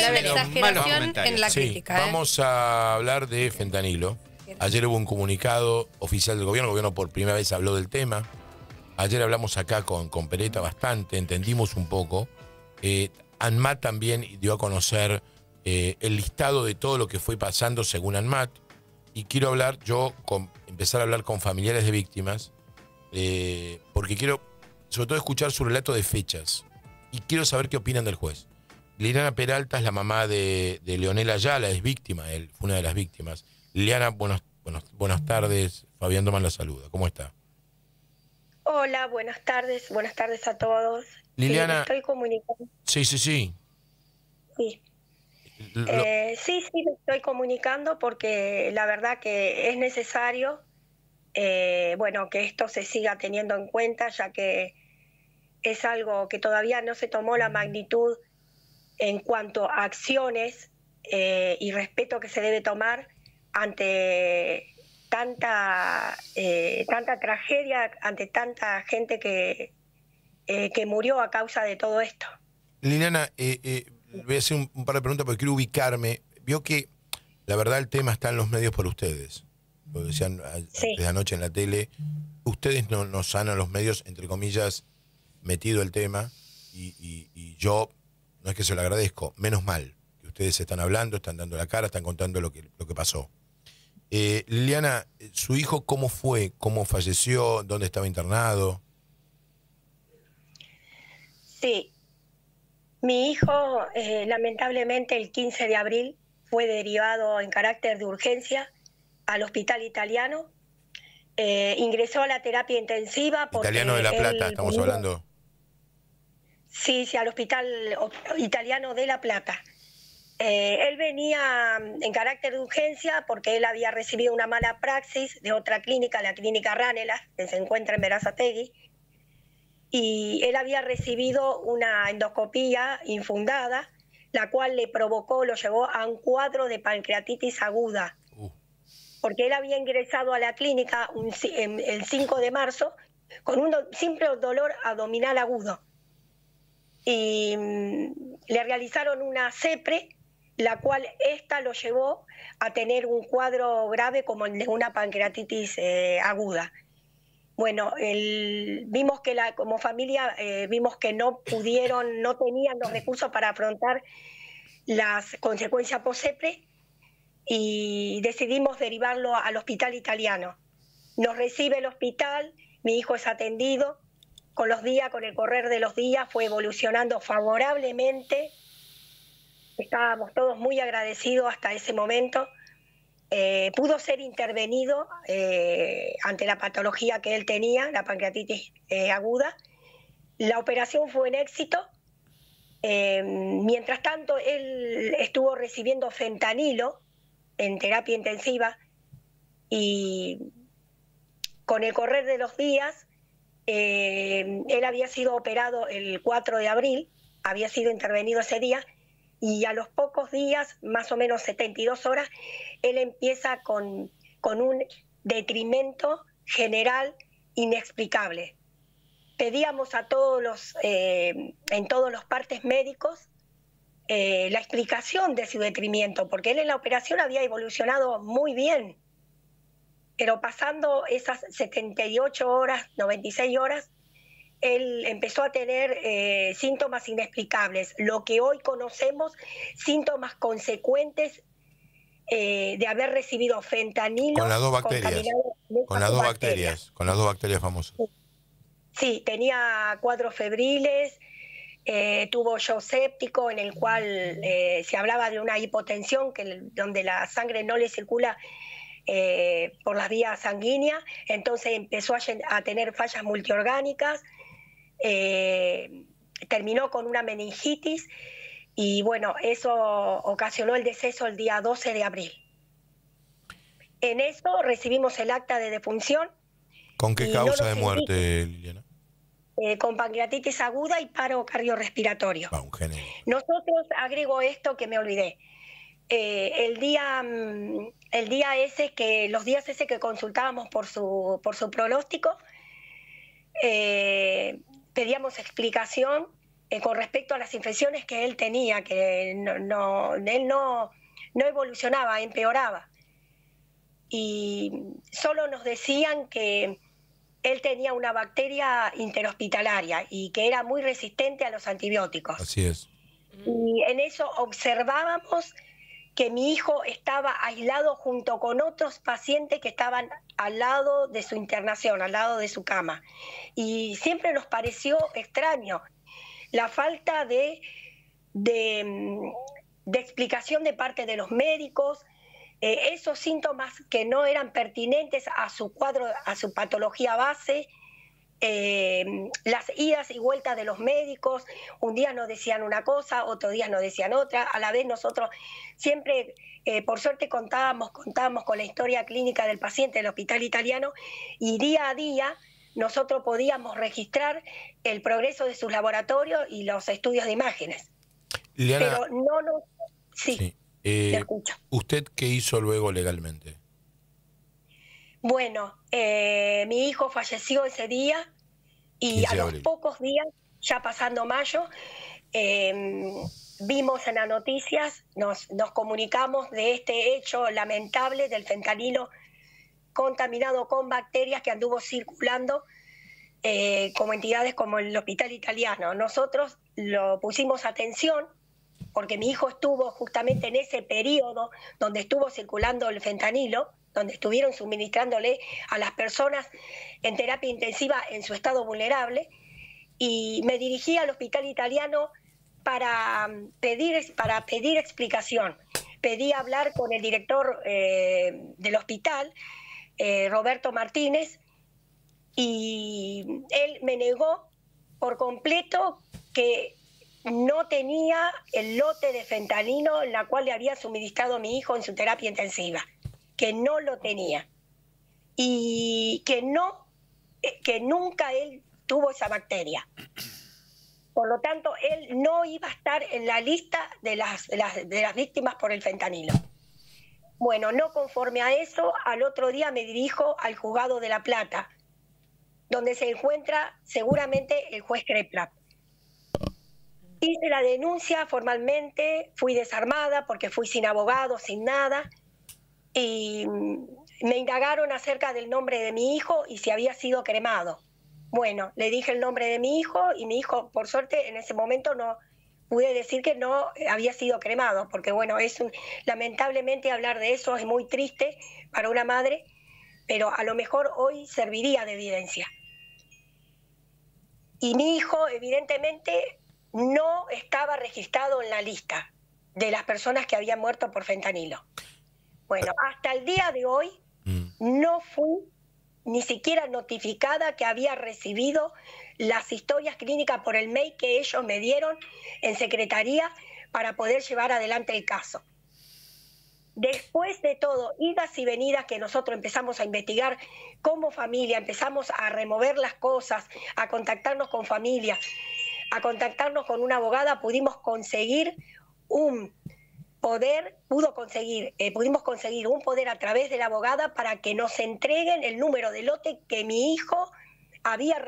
A ver, tenido exageración en la Sí, crítica. vamos a hablar de fentanilo. Ayer hubo un comunicado oficial del gobierno. El gobierno por primera vez habló del tema. Ayer hablamos acá con Peretta bastante, entendimos un poco. ANMAT también dio a conocer el listado de todo lo que fue pasando según ANMAT. Y quiero hablar empezar a hablar con familiares de víctimas, porque quiero, sobre todo, escuchar su relato de fechas. Y quiero saber qué opinan del juez. Liliana Peralta es la mamá de Leonel Ayala, es víctima, él fue una de las víctimas. Liliana, buenas tardes. Fabián Domán la saluda. ¿Cómo está? Hola, buenas tardes a todos. Liliana. Sí, estoy comunicando. Sí. Sí. Sí, me estoy comunicando porque la verdad que es necesario, que esto se siga teniendo en cuenta, ya que es algo que todavía no se tomó la magnitud en cuanto a acciones y respeto que se debe tomar ante tanta tragedia, ante tanta gente que murió a causa de todo esto. Liliana, voy a hacer un par de preguntas porque quiero ubicarme. Vio que la verdad el tema está en los medios por ustedes. Lo decían antes de anoche en la tele. Ustedes nos han a los medios, entre comillas, metido el tema y yo, no es que se lo agradezco, menos mal que ustedes están hablando, están dando la cara, están contando lo que pasó. Liliana, ¿su hijo cómo fue? ¿Cómo falleció? ¿Dónde estaba internado? Sí, mi hijo lamentablemente el 15 de abril fue derivado en carácter de urgencia al hospital italiano. Ingresó a la terapia intensiva porque Italiano de La Plata, estamos hablando. Sí, al hospital italiano de La Plata. Él venía en carácter de urgencia porque él había recibido una mala praxis de otra clínica, la clínica Ranelagh, que se encuentra en Berazategui, y él había recibido una endoscopía infundada, la cual lo llevó a un cuadro de pancreatitis aguda. Porque él había ingresado a la clínica el 5 de marzo con un simple dolor abdominal agudo. Y le realizaron una CEPRE, la cual lo llevó a tener un cuadro grave como el de una pancreatitis aguda. Bueno, vimos que como familia vimos que no tenían los recursos para afrontar las consecuencias post-CEPRE y decidimos derivarlo al hospital italiano. Nos recibe el hospital, mi hijo es atendido, con el correr de los días fue evolucionando favorablemente, estábamos todos muy agradecidos hasta ese momento. Pudo ser intervenido ante la patología que él tenía, la pancreatitis aguda. La operación fue un éxito. Mientras tanto, él estuvo recibiendo fentanilo en terapia intensiva y con el correr de los días, él había sido operado el 4 de abril, había sido intervenido ese día, y a los pocos días, más o menos 72 horas, él empieza con un detrimento general inexplicable. Pedíamos a en todos los partes médicos la explicación de su detrimento, porque él en la operación había evolucionado muy bien, pero pasando esas 78 horas, 96 horas, él empezó a tener síntomas inexplicables, lo que hoy conocemos, síntomas consecuentes de haber recibido fentanilo con las dos bacterias, con las dos bacterias famosas. Sí, tenía cuadros febriles, tuvo shock séptico en el cual se hablaba de una hipotensión donde la sangre no le circula por las vías sanguíneas, entonces empezó a tener fallas multiorgánicas, terminó con una meningitis y bueno, eso ocasionó el deceso el día 12 de abril. En eso recibimos el acta de defunción. ¿Con qué causa de muerte, Liliana? Con pancreatitis aguda y paro cardiorrespiratorio. Un genio. Nosotros, agrego esto que me olvidé, los días ese que consultábamos por su pronóstico, pedíamos explicación con respecto a las infecciones que él tenía, que él no evolucionaba, empeoraba. Y solo nos decían que él tenía una bacteria interhospitalaria y que era muy resistente a los antibióticos. Así es. Y en eso observábamos que mi hijo estaba aislado junto con otros pacientes que estaban al lado de su internación, al lado de su cama. Y siempre nos pareció extraño la falta de explicación de parte de los médicos, esos síntomas que no eran pertinentes a su cuadro, a su patología base, las idas y vueltas de los médicos, un día nos decían una cosa, otro día nos decían otra, a la vez nosotros siempre, por suerte contábamos con la historia clínica del paciente del Hospital Italiano, y día a día nosotros podíamos registrar el progreso de sus laboratorios y los estudios de imágenes. Liliana, pero no. Sí. Te escucho. ¿Usted qué hizo luego legalmente? Bueno, mi hijo falleció ese día y a los pocos días, ya pasando mayo, vimos en las noticias, nos comunicamos de este hecho lamentable del fentanilo contaminado con bacterias que anduvo circulando como entidades como el Hospital Italiano. Nosotros lo pusimos atención porque mi hijo estuvo justamente en ese periodo donde estuvo circulando el fentanilo, donde estuvieron suministrándole a las personas en terapia intensiva en su estado vulnerable, y me dirigí al Hospital Italiano para pedir explicación. Pedí hablar con el director del hospital, Roberto Martínez, y él me negó por completo que no tenía el lote de fentanilo en la cual le había suministrado a mi hijo en su terapia intensiva, que no lo tenía y que nunca él tuvo esa bacteria. Por lo tanto, él no iba a estar en la lista de las víctimas por el fentanilo. Bueno, no conforme a eso, al otro día me dirijo al juzgado de La Plata, donde se encuentra seguramente el juez Crepla. Hice la denuncia formalmente, fui desarmada porque fui sin abogado, sin nada, y me indagaron acerca del nombre de mi hijo y si había sido cremado. Bueno, le dije el nombre de mi hijo y mi hijo, por suerte, en ese momento no pude decir que no había sido cremado, porque bueno, lamentablemente hablar de eso es muy triste para una madre, pero a lo mejor hoy serviría de evidencia. Y mi hijo, evidentemente, no estaba registrado en la lista de las personas que habían muerto por fentanilo. Bueno, hasta el día de hoy no fui ni siquiera notificada que había recibido las historias clínicas por el mail que ellos me dieron en secretaría para poder llevar adelante el caso. Después de todo, idas y venidas que nosotros empezamos a investigar como familia, empezamos a remover las cosas, a contactarnos con familia, a contactarnos con una abogada, pudimos conseguir un poder a través de la abogada para que nos entreguen el número de lote que mi hijo había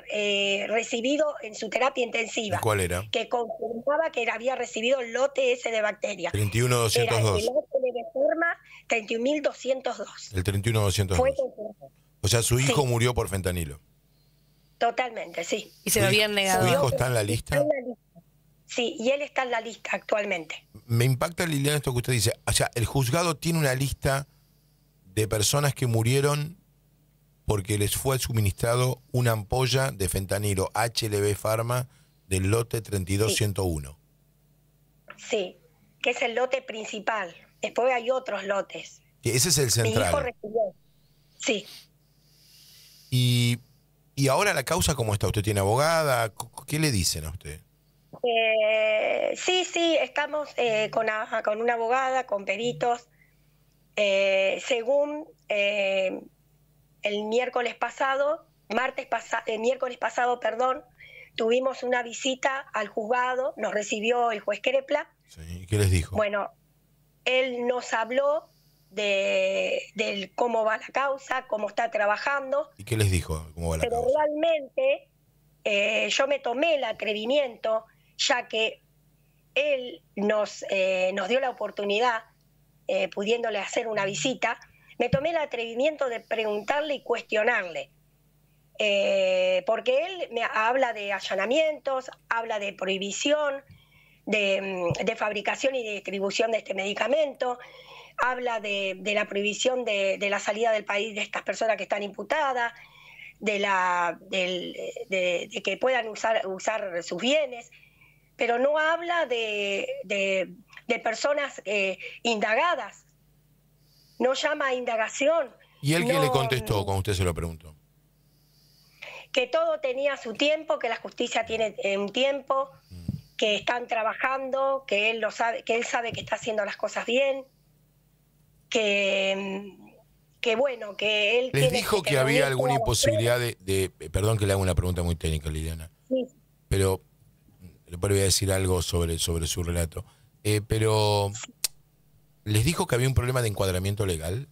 recibido en su terapia intensiva. ¿Y cuál era? Que confirmaba que había recibido el lote ese de bacterias. 31202. Era el lote de forma 31202. El 31202. O sea, su hijo murió por fentanilo. Totalmente, sí. Y se lo habían negado. ¿Su hijo está en la lista? Sí, y él está en la lista actualmente. Me impacta, Liliana, esto que usted dice. O sea, el juzgado tiene una lista de personas que murieron porque les fue suministrado una ampolla de fentanilo HLB Pharma del lote 32101. Sí, que es el lote principal. Después hay otros lotes. Ese es el central. Mi hijo recibió. Sí. Y ahora la causa, ¿cómo está? ¿Usted tiene abogada? ¿Qué le dicen a usted? Sí, estamos con una abogada, con peritos. Según el miércoles pasado, tuvimos una visita al juzgado, nos recibió el juez Crepla. Sí, ¿qué les dijo? Bueno, él nos habló de cómo va la causa, cómo está trabajando. ¿Y qué les dijo? ¿Cómo va la causa? Pero realmente yo me tomé el atrevimiento, ya que él nos dio la oportunidad, pudiéndole hacer una visita, me tomé el atrevimiento de preguntarle y cuestionarle. Porque él me habla de allanamientos, habla de prohibición, de fabricación y de distribución de este medicamento, habla de la prohibición de la salida del país de estas personas que están imputadas, de que puedan usar sus bienes, pero no habla de personas indagadas, no llama a indagación. ¿Y él qué le contestó cuando usted se lo preguntó? Que todo tenía su tiempo, que la justicia tiene un tiempo, que están trabajando, que él lo sabe, que él sabe que está haciendo las cosas bien, que bueno, que él... ¿Les dijo que había alguna imposibilidad perdón que le haga una pregunta muy técnica, Liliana, sí, pero después le voy a decir algo sobre su relato, pero ¿les dijo que había un problema de encuadramiento legal?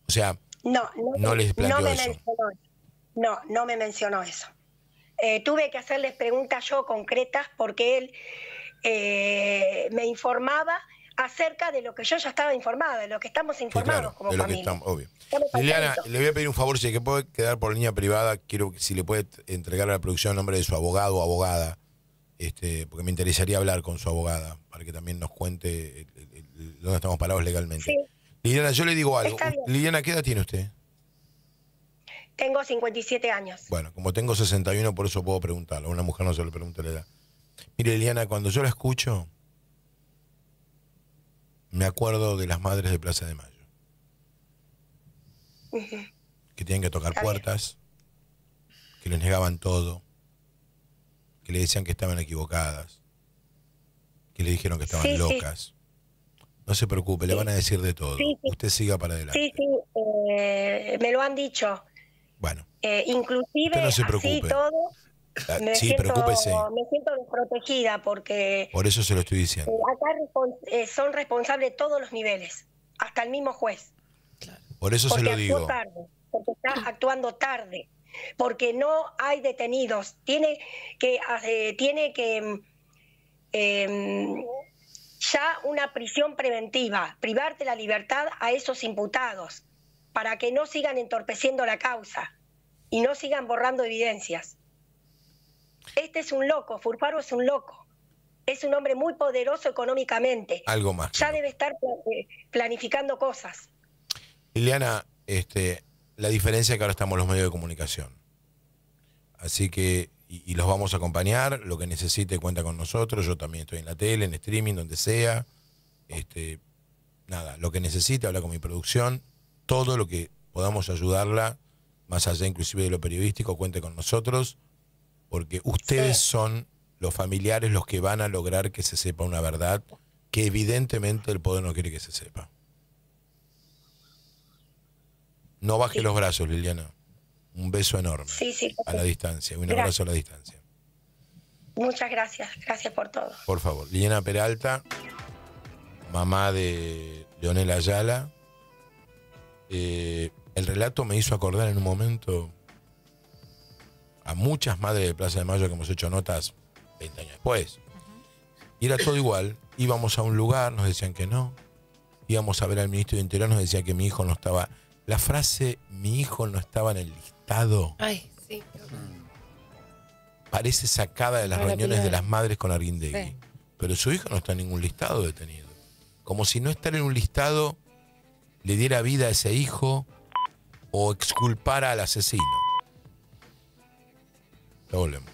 O sea, no les planteó eso. No me mencionó eso. Tuve que hacerles preguntas yo concretas porque él me informaba acerca de lo que yo ya estaba informada, de lo que estamos informados, sí, claro, como familia. Obvio. Liliana, le voy a pedir un favor, si es que puede quedar por línea privada, quiero que si le puede entregar a la producción el nombre de su abogado o abogada, porque me interesaría hablar con su abogada, para que también nos cuente dónde estamos parados legalmente. Sí. Liliana, yo le digo algo. Liliana, ¿qué edad tiene usted? Tengo 57 años. Bueno, como tengo 61, por eso puedo preguntarlo. A una mujer no se le pregunta la edad. Mire, Liliana, cuando yo la escucho, me acuerdo de las madres de Plaza de Mayo. Que tenían que tocar puertas, que les negaban todo, que le decían que estaban equivocadas, que le dijeron que estaban locas. No se preocupe, le van a decir de todo. Usted siga para adelante. Sí, me lo han dicho. Bueno. Inclusive no se preocupe. así todo, preocúpese. Me siento desprotegida porque... Por eso se lo estoy diciendo. Acá son responsables todos los niveles, hasta el mismo juez. Por eso se lo digo. Porque está actuando tarde, porque no hay detenidos. Tiene que ya una prisión preventiva, privar de la libertad a esos imputados, para que no sigan entorpeciendo la causa y no sigan borrando evidencias. Este es un loco, Furfaro es un loco. Es un hombre muy poderoso económicamente. Algo más. Ya debe estar planificando cosas. Liliana, la diferencia es que ahora estamos en los medios de comunicación. Así que, y los vamos a acompañar, lo que necesite cuenta con nosotros, yo también estoy en la tele, en streaming, donde sea. Nada, lo que necesite, habla con mi producción, todo lo que podamos ayudarla, más allá inclusive de lo periodístico, cuente con nosotros, porque ustedes son los familiares los que van a lograr que se sepa una verdad que evidentemente el poder no quiere que se sepa. No baje los brazos, Liliana. Un beso enorme a la distancia, un abrazo a la distancia. Muchas gracias, gracias por todo. Por favor, Liliana Peralta, mamá de Leonel Ayala. El relato me hizo acordar en un momento a muchas madres de Plaza de Mayo que hemos hecho notas 20 años después. Y era todo igual. Íbamos a un lugar, nos decían que no. Íbamos a ver al ministro de Interior, nos decía que mi hijo no estaba. La frase, mi hijo no estaba en el listado. Ay, sí. Parece sacada de las reuniones de las madres con Arguindegui. Sí. Pero su hijo no está en ningún listado detenido. Como si no estar en un listado le diera vida a ese hijo o exculpara al asesino. Ya volvemos.